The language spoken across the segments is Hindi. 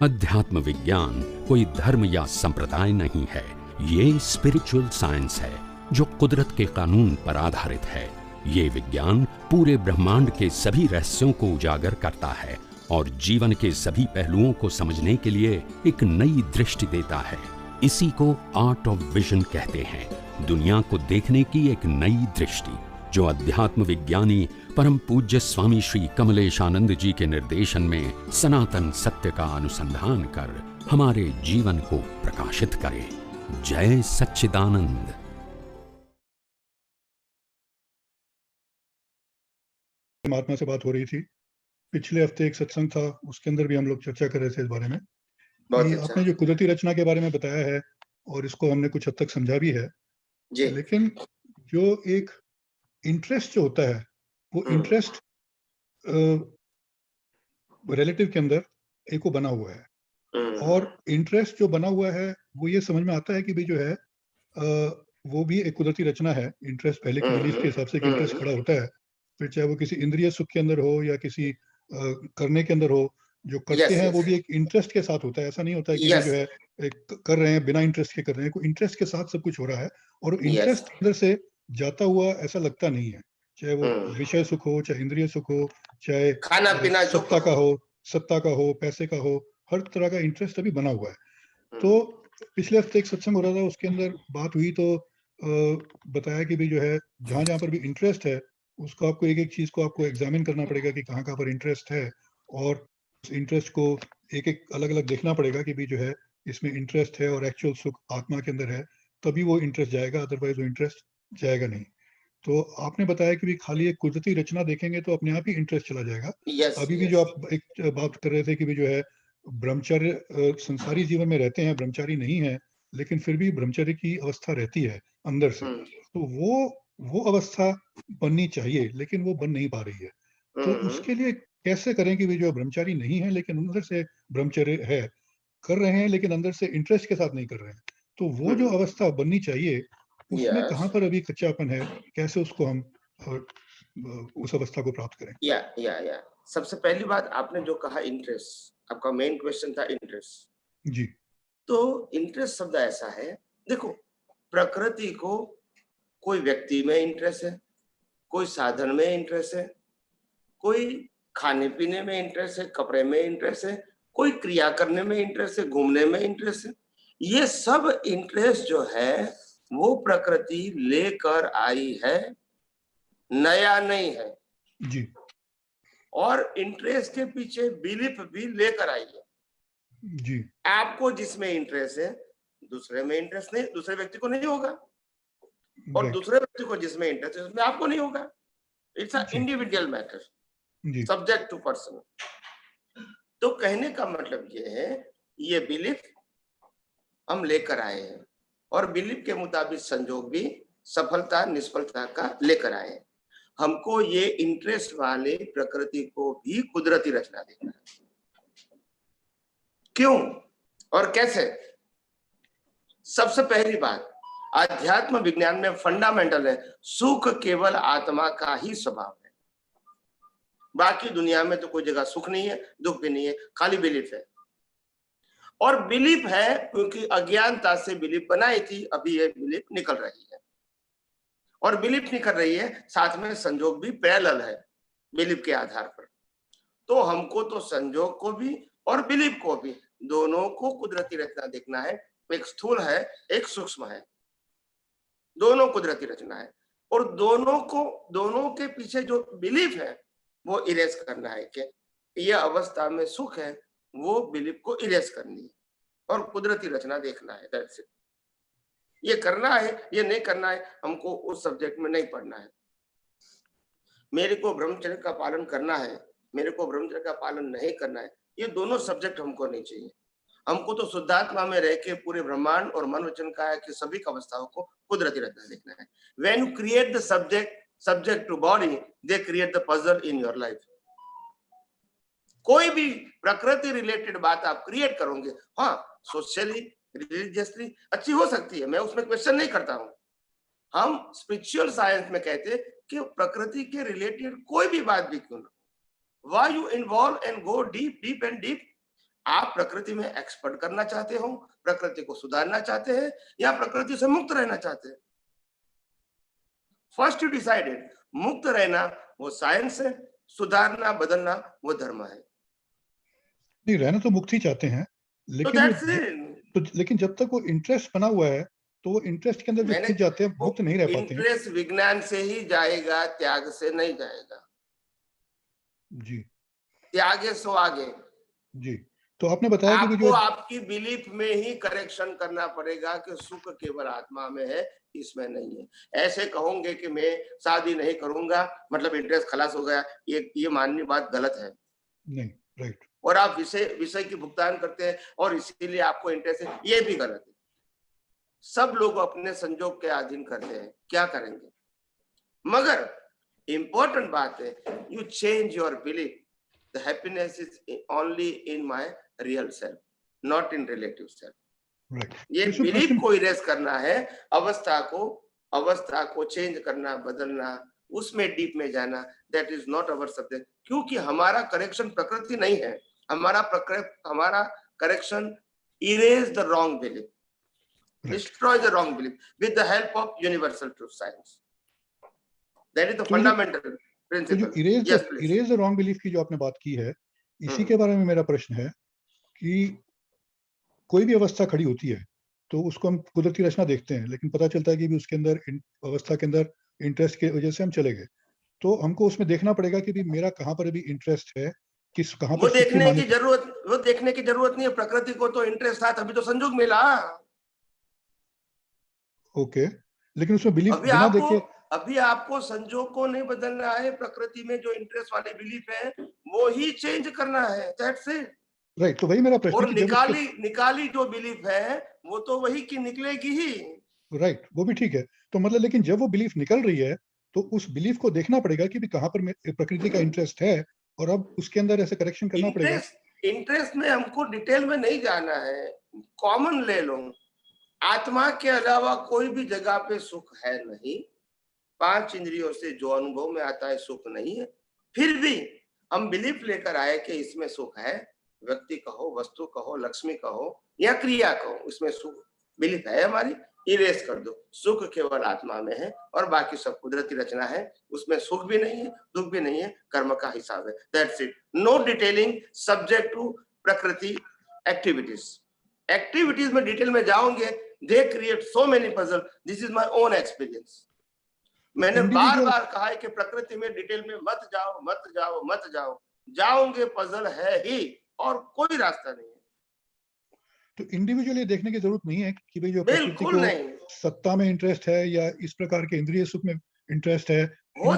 अध्यात्म विज्ञान कोई धर्म या संप्रदाय नहीं है, ये स्पिरिचुअल साइंस है जो कुदरत के कानून पर आधारित है। ये विज्ञान पूरे ब्रह्मांड के सभी रहस्यों को उजागर करता है और जीवन के सभी पहलुओं को समझने के लिए एक नई दृष्टि देता है। इसी को आर्ट ऑफ विजन कहते हैं, दुनिया को देखने की एक नई दृष्टि, जो अध्यात्म विज्ञानी परम पूज्य स्वामी श्री कमलेशानंद जी के निर्देशन में सनातन सत्य का अनुसंधान कर हमारे जीवन को प्रकाशित करे। जय सच्चिदानंद। महात्मा से बात हो रही थी, पिछले हफ्ते एक सत्संग था, उसके अंदर भी हम लोग चर्चा कर रहे थे इस बारे में कि आपने जो कुदरती रचना के बारे में बताया है और इसको हमने कुछ हद तक समझा भी है जी। लेकिन जो एक इंटरेस्ट जो होता है वो इंटरेस्ट रिलेटिव के अंदर एक को बना हुआ है और इंटरेस्ट जो बना हुआ है वो ये समझ में आता है कि भाई जो है वो भी एक कुदरती रचना है। इंटरेस्ट पहले की बिलीफ के हिसाब से इंटरेस्ट खड़ा होता है, फिर चाहे वो किसी इंद्रिय सुख के अंदर हो या किसी करने के अंदर हो, जो करते हैं वो भी एक इंटरेस्ट के साथ होता है। ऐसा नहीं होता है कि जो है एक कर रहे हैं बिना इंटरेस्ट के कर रहे हैं, कोई इंटरेस्ट के साथ सब कुछ हो रहा है और इंटरेस्ट अंदर से जाता हुआ ऐसा लगता नहीं है। चाहे वो विषय सुख हो, चाहे इंद्रिय सुख हो, चाहे खाना पीना सत्ता का हो, पैसे का हो, हर तरह का इंटरेस्ट अभी बना हुआ है। तो पिछले हफ्ते एक सत्संग हो रहा था, उसके अंदर बात हुई तो बताया कि भाई जो है जहां जहां पर भी इंटरेस्ट है उसको आपको एक एक चीज को आपको एग्जामिन करना पड़ेगा कि कहाँ पर इंटरेस्ट है और उस इंटरेस्ट को एक एक अलग अलग देखना पड़ेगा कि भाई जो है इसमें इंटरेस्ट है और एक्चुअल सुख आत्मा के अंदर है, तभी वो इंटरेस्ट जाएगा, अदरवाइज वो इंटरेस्ट जाएगा नहीं। तो आपने बताया कि भी खाली एक कुदरती रचना देखेंगे तो अपने आप ही इंटरेस्ट चला जाएगा। अभी भी जो आप एक बात कर रहे थे कि भी जो है ब्रह्मचर्य संसारी जीवन में रहते हैं, ब्रह्मचारी नहीं है, लेकिन फिर भी ब्रह्मचर्य की अवस्था रहती है अंदर से, तो वो अवस्था बननी चाहिए लेकिन वो बन नहीं पा रही है। तो उसके लिए कैसे करें कि जो ब्रह्मचारी नहीं है लेकिन अंदर से ब्रह्मचर्य है, कर रहे हैं लेकिन अंदर से इंटरेस्ट के साथ नहीं कर रहे हैं, तो वो जो अवस्था बननी चाहिए उसमें कहाँ पर अभी कच्चापन है, कैसे उसको हम उस अवस्था को प्राप्त करें? या सबसे पहली बात आपने जो कहा इंटरेस्ट, आपका मेन क्वेश्चन था इंटरेस्ट जी। तो इंटरेस्ट शब्द ऐसा है, देखो प्रकृति को कोई व्यक्ति में इंटरेस्ट है, कोई साधन में इंटरेस्ट है, कोई खाने पीने में इंटरेस्ट है, कपड़े में इंटरेस्ट है, कोई क्रिया करने में इंटरेस्ट है, घूमने में इंटरेस्ट है। ये सब इंटरेस्ट जो है वो प्रकृति लेकर आई है, नया नहीं है जी। और इंटरेस्ट के पीछे बिलीफ भी लेकर आई है जी। आपको जिसमें इंटरेस्ट है दूसरे में इंटरेस्ट नहीं, दूसरे व्यक्ति को नहीं होगा, और दूसरे व्यक्ति को जिसमें इंटरेस्ट है उसमें आपको नहीं होगा। It's a individual matter, subject to person. तो कहने का मतलब ये है, ये बिलीफ हम लेकर आए हैं और बिलीफ के मुताबिक संजोग भी सफलता निष्फलता का लेकर आए हैं। हमको ये इंटरेस्ट वाले प्रकृति को भी कुदरती रचना देखना है। क्यों और कैसे? सबसे पहली बात, अध्यात्म विज्ञान में फंडामेंटल है, सुख केवल आत्मा का ही स्वभाव है। बाकी दुनिया में तो कोई जगह सुख नहीं है, दुख भी नहीं है, खाली बिलीफ है। और बिलीफ है क्योंकि अज्ञानता से बिलीफ बनाई थी, अभी ये बिलीफ निकल रही है और बिलीफ निकल रही है, साथ में संजोग भी पैरेलल है बिलीफ के आधार पर। तो हमको तो संजोग को भी और बिलीफ को भी दोनों को कुदरती रचना देखना है। एक स्थूल है, एक सूक्ष्म है, दोनों कुदरती रचना है और दोनों के पीछे जो बिलीफ है वो इरेज करना है कि ये अवस्था में सुख है, वो बिलीफ को इरेज करनी है और कुदरती रचना देखना है। That's it. ये करना है, ये नहीं करना है, हमको उस सब्जेक्ट में नहीं पढ़ना है। मेरे को ब्रह्मचर्य का पालन करना है, मेरे को ब्रह्मचर्य का पालन नहीं करना है, ये दोनों सब्जेक्ट हमको नहीं चाहिए। हमको तो शुद्धात्मा में रह के पूरे ब्रह्मांड और मन वचन का है कि सभी अवस्थाओं को कुदरती रचना देखना है। When you create the subject to body, they create the puzzle in your life. कोई भी प्रकृति रिलेटेड बात आप क्रिएट करोगे, हाँ सोशली रिलीजियसली अच्छी हो सकती है, मैं उसमें क्वेश्चन नहीं करता हूँ। हम स्पिरिचुअल साइंस में कहते हैं कि प्रकृति के रिलेटेड कोई भी बात भी क्यों ना, why you involve and go deep and deep, आप प्रकृति में एक्सपर्ट करना चाहते हो, प्रकृति को सुधारना चाहते हैं, या प्रकृति से मुक्त रहना चाहते हैं? फर्स्ट यू डिसाइडेड, मुक्त रहना वो साइंस है, सुधारना बदलना वो धर्म है। नहीं, रहना तो मुक्त ही चाहते हैं, लेकिन जब तक वो इंटरेस्ट बना हुआ है तो वो इंटरेस्ट के अंदर जो खिंच जाते हैं, मुक्त नहीं रह पाते हैं। इंटरेस्ट विज्ञान से ही जाएगा, त्याग से नहीं जाएगा जी। त्यागे सो आगे जी। तो आपने बताया कि आपको आपकी बिलीफ में ही करेक्शन करना पड़ेगा कि सुख केवल आत्मा में है, इसमें नहीं है। ऐसे कहोगे कि मैं शादी नहीं करूंगा मतलब इंटरेस्ट खलास हो गया, ये माननी बात गलत है। नहीं, राइट। और आप विषय की भुगतान करते हैं और इसीलिए आपको इंटरेस्ट है, ये भी गलत है। सब लोग अपने संजोग के अधीन करते हैं, क्या करेंगे? मगर इंपॉर्टेंट बात है, you change your belief, the happiness is only in my real self, not in relative self. ये बिलीफ को इरेज करना है, अवस्था को चेंज करना, बदलना, उसमें डीप में जाना, that is not our subject. क्योंकि हमारा करेक्शन प्रकृति नहीं है, हमारा correction erase the wrong belief, destroy the wrong belief with the help of universal truth science. That is the fundamental principle. तो जो erase the wrong belief की जो आपने बात की है, इसी के बारे में मेरा प्रश्न है कि कोई भी अवस्था खड़ी होती है तो उसको हम कुदरती रचना देखते हैं, लेकिन पता चलता है कि भी उसके अंदर अवस्था के अंदर इंटरेस्ट की वजह से हम चले गए, तो हमको उसमें देखना पड़ेगा कि भी मेरा कहाँ पर भी इंटरेस्ट है, किस कहाँ पर। वो देखने की जरूरत नहीं है, प्रकृति को तो इंटरेस्ट था तभी तो संजोग मिला। ओके, लेकिन उसमें बिलीफ बिना देखे अभी आपको संजोग को नहीं बदलना है, प्रकृति में जो इंटरेस्ट वाले बिलीफ है वो ही चेंज करना है, दैट्स इट। राइट, तो वही मेरा प्रश्न है कि निकाली जो बिलीफ है वो तो वही की निकलेगी ही। राइट, वो भी ठीक है। तो मतलब लेकिन जब वो बिलीफ निकल रही है तो उस बिलीफ को देखना पड़ेगा कि भी कहाँ पर प्रकृति का इंटरेस्ट है और अब उसके अंदर ऐसे करेक्शन करना पड़ेगा। इंटरेस्ट में हमको डिटेल में नहीं जाना है, कॉमन ले लो। आत्मा के अलावा कोई भी जगह पे सुख है नहीं, 5 इंद्रियों से जो अनुभव में आता है सुख नहीं है, फिर भी हम बिलीफ लेकर आए कि इसमें सुख है। व्यक्ति कहो, वस्तु कहो, लक्ष्मी कहो या क्रिया कहो, इसमें सुख बिलीफ है हमारी, इरेज कर दो। सुख केवल आत्मा में है और बाकी सब कुदरती रचना है, उसमें सुख भी नहीं है, दुख भी नहीं है, कर्म का हिसाब है, that's it. No detailing subject to प्रकृति एक्टिविटीज में डिटेल में जाओगे, they create so many puzzle. This is my own experience. मैंने बार-बार कहा है कि प्रकृति में डिटेल में मत जाओ, जाओगे पजल है ही और कोई रास्ता नहीं है। तो इंडिविजुअली देखने की जरूरत नहीं है कि भाई जो प्रकृति को सत्ता में इंटरेस्ट है या इस प्रकार के इंद्रिय सुख में इंटरेस्ट है। हो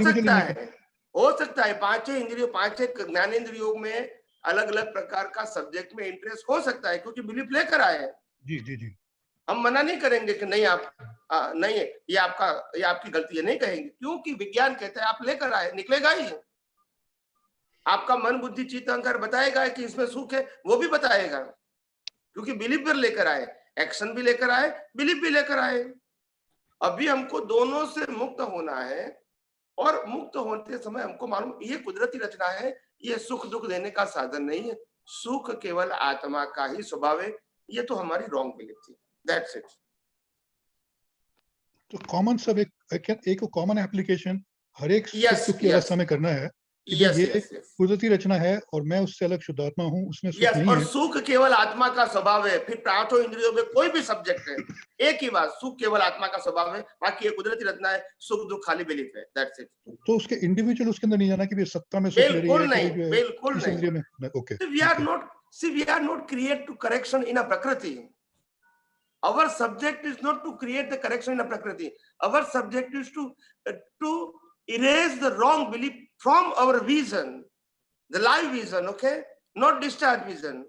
सकता है 5 इंद्रियों, 5 ज्ञानेंद्रियों में अलग अलग प्रकार का सब्जेक्ट में इंटरेस्ट हो सकता है, क्योंकि बिलीफ लेकर आए हैं। जी। हम मना नहीं करेंगे कि नहीं आप नहीं है, ये आपकी गलती है, नहीं कहेंगे, क्योंकि विज्ञान कहता है आप लेकर आए, निकलेगा ही। आपका मन बुद्धि चित्त अहंकार बताएगा कि इसमें सुख है, वो भी बताएगा, क्योंकि बिलीफ पर लेकर आए, एक्शन भी लेकर आए, बिलीफ भी लेकर आए। अभी हमको दोनों से मुक्त होना है और मुक्त होते समय हमको मालूम ये कुदरती रचना है, ये सुख दुख देने का साधन नहीं है, सुख केवल आत्मा का ही स्वभाव है। ये तो हमारी रॉन्ग बिलीफ थी, दैट्स इट। तो कॉमन सब एक कॉमन एप्लीकेशन हर एक सुख की अवस्था में करना है कि ये कुदरती रचना है और मैं उससे अलग शुद्धात्मा हूँ, उसमें सुख नहीं है। और सुख केवल आत्मा का स्वभाव है। फिर 5 इंद्रियों में कोई भी सब्जेक्ट है, एक ही बात, सुख केवल आत्मा का स्वभाव है, बाकी ये कुदरती रचना है, सुख दुख खाली बिलीफ है, दैट्स इट। तो उसके इंडिविजुअल उसके अंदर नहीं जाना कि सत्ता में सुख ले रही है, बिल्कुल नहीं। Okay, we are not create to correction in a prakriti. Our subject is not to create the correction in a prakriti. Our subject is to erase the wrong belief from our vision, the live vision, okay? Not discharge vision.